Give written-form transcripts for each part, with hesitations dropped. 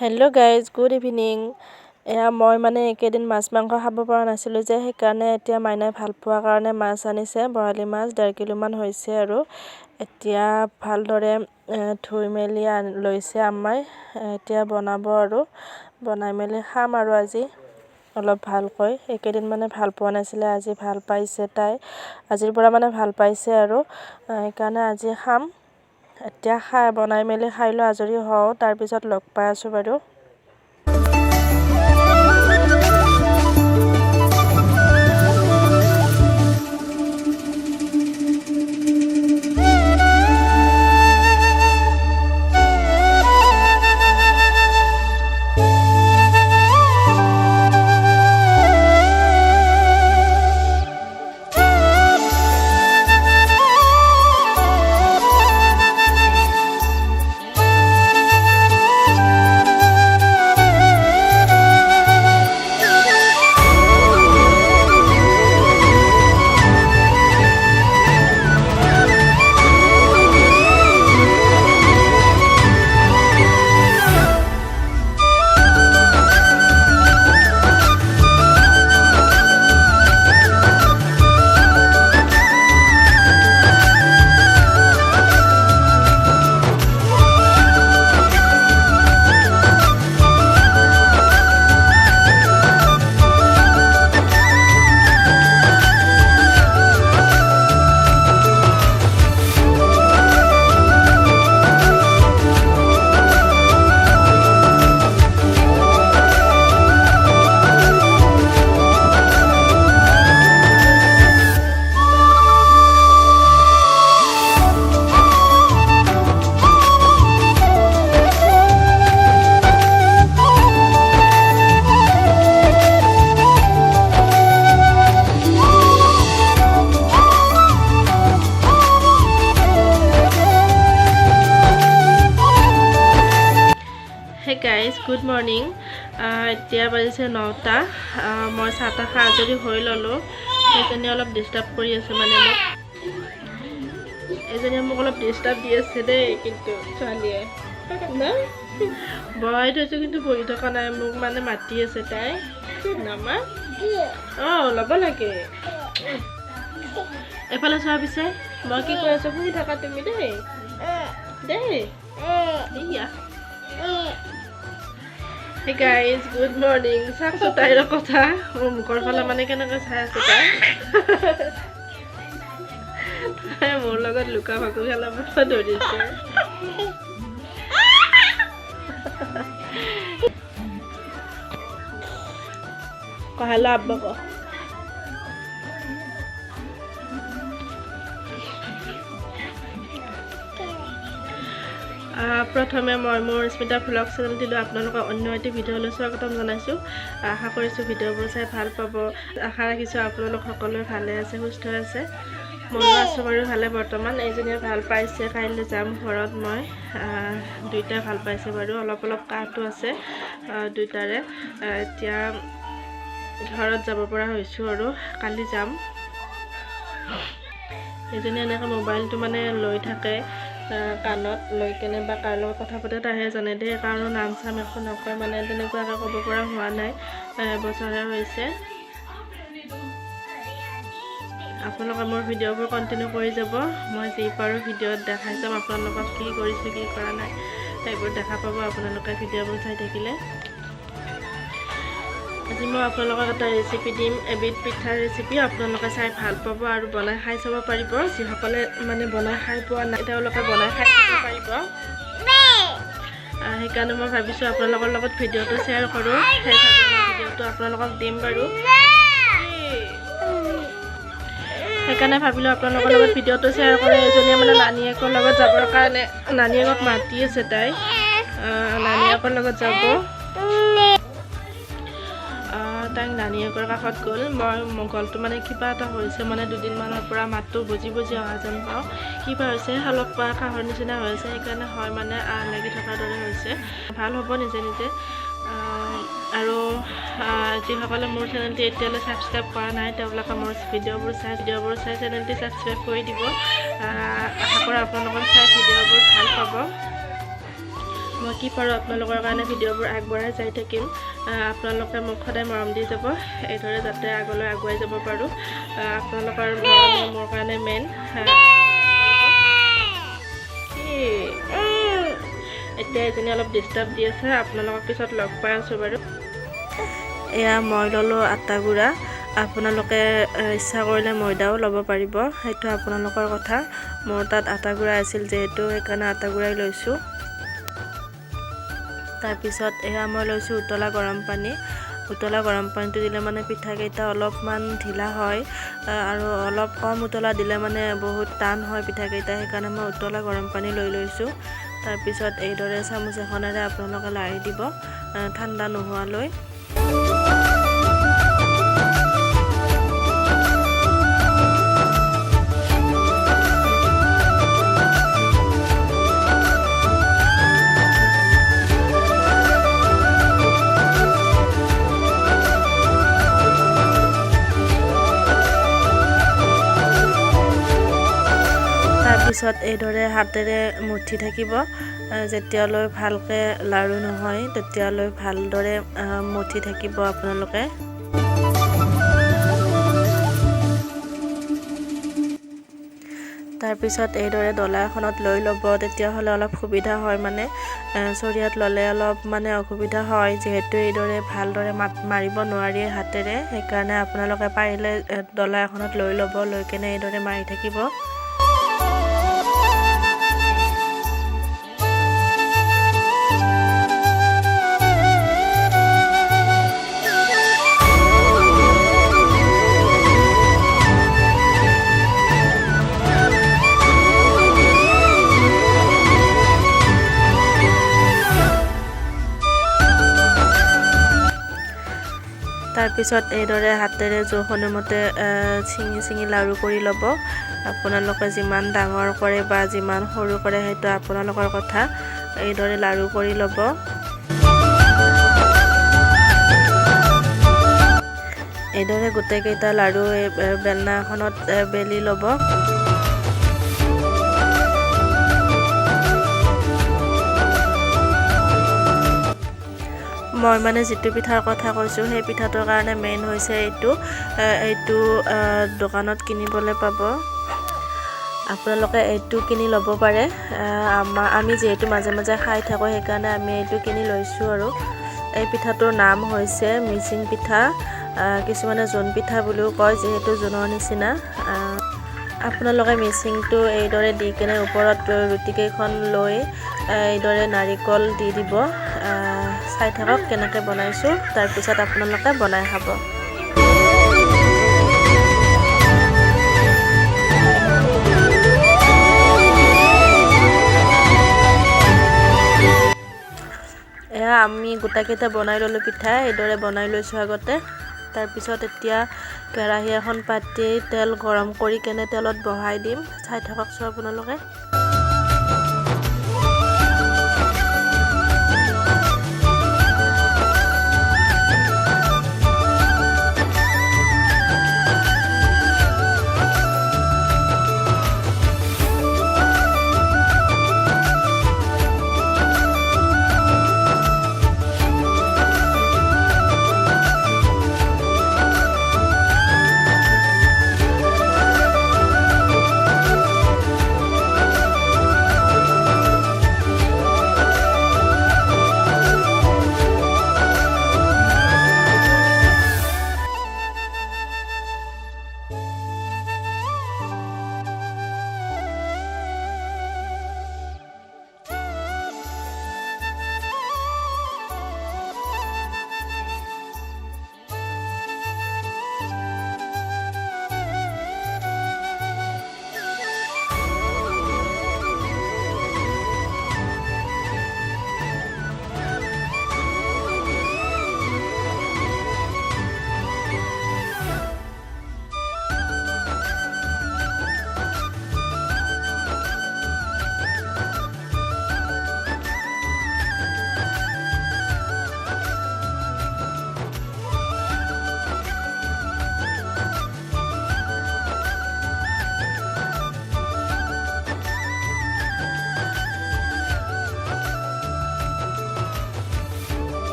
Hello' guys, good evening. মই মানে এইকেইদিন মাছ মাংস খাব পৰা নাছিলোঁ যে, সেইকাৰণে এতিয়া মাইনাই ভাল পোৱাৰ কাৰণে মাছ আনিছে। বৰালি মাছ 1.5 কিলোমান হৈছে আৰু এতিয়া ভালদৰে ধুই মেলি লৈছে আম্মাই। এতিয়া বনাব আৰু বনাই মেলি খাম আৰু আজি অলপ ভালকৈ। এইকেইদিন মানে ভাল পোৱা নাছিলে, আজি ভাল পাইছে তাই। আজিৰ পৰা মানে ভাল পাইছে আৰু সেইকাৰণে আজি খাম। এতিয়া বনাই মেলি খাই লৈ আজৰি হওঁ, তাৰপিছত লগ পাই আছোঁ বাৰু। Hey guys, good morning. এতিয়া বাজিছে 9টা। মই চাহ তাহ খাই আজৰি হৈ ল'লোঁ। সেইজনী অলপ ডিষ্টাৰ্ব কৰি আছে, মানে মোক অলপ ডিষ্টাৰ্ব দি আছে দেই, কিন্তু ছোৱালীয়ে না বহাই থৈছোঁ, কিন্তু বহি থকা নাই। মোক মানে মাতি আছে তাই। নামা ল'ব লাগে। এফালে চোৱা পিছে, মই কি কৈ আছোঁ শুনি থাকা তুমি দেই দেই। ইয়া Hey guys, good morning. চাকছো তাইৰ কথা, মোৰ মুখৰ ফালে মানে কেনেকৈ চাই আছে তাই মোৰ লগত লুকা ভাকু খেলাব ধৰিছে। কহালো আব্বা ক প্ৰথমে মই মোৰ স্মিতা ভ্লগ চেনেলটিলৈ আপোনালোকক অন্য এটি ভিডিঅ'লৈ স্বাগতম জনাইছোঁ। আশা কৰিছোঁ ভিডিঅ'বোৰ চাই ভাল পাব। আশা ৰাখিছোঁ আপোনালোক সকলোৱে ভালে আছে, সুস্থ আছে। ময়ো আছোঁ বাৰু ভালে বৰ্তমান। এইজনীয়ে ভাল পাইছে, কাইলৈ যাম ঘৰত মই। দুইটাই ভাল পাইছে বাৰু, অলপ অলপ কাহটো আছে দুইটাৰে। এতিয়া ঘৰত যাব পৰা হৈছোঁ আৰু কালি যাম। এইজনী এনেকৈ মোবাইলটো মানে লৈ থাকে কাণত লৈ কেনে বা কাৰ লগত কথা পাতে তাইহে জানে দেই, কাৰো নাম চাম একো নকয়, মানে তেনেকুৱাকৈ ক'ব পৰা হোৱা নাই। বছৰহে হৈছে। আপোনালোকে মোৰ ভিডিঅ'বোৰ কণ্টিনিউ কৰি যাব। মই যি পাৰোঁ ভিডিঅ'ত দেখাই যাম আপোনালোকক, কি কৰিছোঁ কি কৰা নাই সেইবোৰ দেখা পাব আপোনালোকে ভিডিঅ'বোৰ চাই থাকিলে। আজি মই আপোনালোকক এটা ৰেচিপি দিম, এবিধ পিঠাৰ ৰেচিপি। আপোনালোকে চাই ভাল পাব আৰু বনাই খাই চাব পাৰিব। যিসকলে মানে বনাই খাই পোৱা নাই তেওঁলোকে বনাই খাই চাব পাৰিব। সেইকাৰণে মই ভাবিছোঁ আপোনালোকৰ লগত ভিডিঅ'টো শ্বেয়াৰ কৰোঁ। সেইভাবে মই ভিডিঅ'টো আপোনালোকক দিম বাৰু। সেইকাৰণে ভাবিলোঁ আপোনালোকৰ লগত ভিডিঅ'টো শ্বেয়াৰ কৰে। এজনীয়ে মানে নানীয়েকৰ লগত যাবৰ কাৰণে নানীয়েকক মাতি আছে তাই, নানীয়েকৰ লগত যাব। তাইক নানীয়েকৰ কাষত গ'ল। মই গলটো মানে কিবা এটা হৈছে, মানে দুদিনমানৰ পৰা মাতটো বুজি অহা যেন পাওঁ। কিবা হৈছে, অলপ কাহৰ নিচিনা হৈ আছে, সেইকাৰণে হয় মানে লাগি থকাৰ দৰে হৈছে। ভাল হ'ব নিজে নিজে। আৰু যিসকলে মোৰ চেনেলটি এতিয়ালৈ ছাবস্ক্ৰাইব কৰা নাই তেওঁলোকে মোৰ ভিডিঅ'বোৰ চাই চেনেলটি ছাবস্ক্ৰাইব কৰি দিব। আশা কৰোঁ আপোনালোকৰ চাই ভিডিঅ'বোৰ ভাল পাব। মই কি পাৰোঁ আপোনালোকৰ কাৰণে ভিডিঅ'বোৰ আগবঢ়াই যাই থাকিম। আপোনালোকে মোক সদায় মৰম দি যাব, এইদৰে যাতে আগলৈ আগুৱাই যাব পাৰোঁ। আপোনালোকৰ মৰম মোৰ কাৰণে মেইন। এতিয়া এজনী অলপ ডিষ্টাৰ্ব দি আছে, আপোনালোকক পিছত লগ পাই আছোঁ বাৰু। এয়া মই ল'লোঁ আটা গুড়া। আপোনালোকে ইচ্ছা কৰিলে ময়দাও ল'ব পাৰিব, সেইটো আপোনালোকৰ কথা। মোৰ তাত আটা গুড়া আছিল যিহেতু সেইকাৰণে আটা গুড়াই লৈছোঁ। তাৰপিছত এয়া মই লৈছোঁ উতলা গৰম পানী। উতলা গৰম পানীটো দিলে মানে পিঠাকেইটা অলপমান ঢিলা হয়, আৰু অলপ কম উতলা দিলে মানে বহুত টান হয় পিঠাকেইটা, সেইকাৰণে মই উতলা গৰম পানী লৈছোঁ। তাৰপিছত এইদৰে চামুচ এখনেৰে আপোনালোকে লাৰি দিব ঠাণ্ডা নোহোৱালৈ। তাৰপিছত এইদৰে হাতেৰে মুঠি থাকিব, যেতিয়ালৈ ভালকৈ লাৰু নহয় তেতিয়ালৈ ভালদৰে মুঠি থাকিব আপোনালোকে। তাৰপিছত এইদৰে ডলা এখনত লৈ ল'ব, তেতিয়াহ'লে অলপ সুবিধা হয়। মানে চৰিয়াত ল'লে অলপ মানে অসুবিধা হয়, যিহেতু এইদৰে ভালদৰে মাৰিব নোৱাৰি হাতেৰে, সেইকাৰণে আপোনালোকে পাৰিলে ডলা এখনত লৈ ল'ব, লৈ কেনে এইদৰে মাৰি থাকিব। তাৰপিছত এইদৰে হাতেৰে জোখ অনুমতে ছিঙি লাৰু কৰি ল'ব। আপোনালোকে যিমান ডাঙৰ কৰে বা যিমান সৰু কৰে সেইটো আপোনালোকৰ কথা। এইদৰে লাৰু কৰি ল'ব। এইদৰে গোটেইকেইটা লাৰু বেলনা এখনত বেলি ল'ব। মই মানে যিটো পিঠাৰ কথা কৈছোঁ সেই পিঠাটোৰ কাৰণে মেইন হৈছে এইটো দোকানত কিনিবলৈ পাব। আপোনালোকে এইটো কিনি ল'ব পাৰে। আমি যিহেতু মাজে মাজে খাই থাকোঁ, সেইকাৰণে আমি এইটো কিনি লৈছোঁ। আৰু এই পিঠাটোৰ নাম হৈছে মিচিং পিঠা, কিছুমানে জোন পিঠা বুলিও কয়, যিহেতু জোনৰ নিচিনা। আপোনালোকে মিচিংটো এইদৰে দি কেনে ওপৰত ৰুটিকেইখন লৈ এইদৰে নাৰিকল দি দিব। চাই থাকক কেনেকৈ বনাইছোঁ, তাৰপিছত আপোনালোকে বনাই খাব। এয়া আমি গোটাকেইটা বনাই ল'লোঁ পিঠা, এইদৰে বনাই লৈছোঁ আগতে। তাৰপিছত এতিয়া কেৰাহী এখন পাতি তেল গৰম কৰি কেনে তেলত বহাই দিম। চাই থাককচোন আপোনালোকে।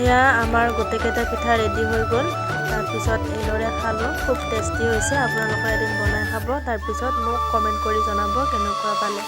এয়া আমাৰ গোটেইকেইটা পিঠা ৰেডি হৈ গ'ল। তাৰপিছত এইদৰে খালোঁ, খুব টেষ্টি হৈছে। আপোনালোকে এদিন বনাই খাব, তাৰপিছত মোক কমেণ্ট কৰি জনাব কেনেকুৱা পালে।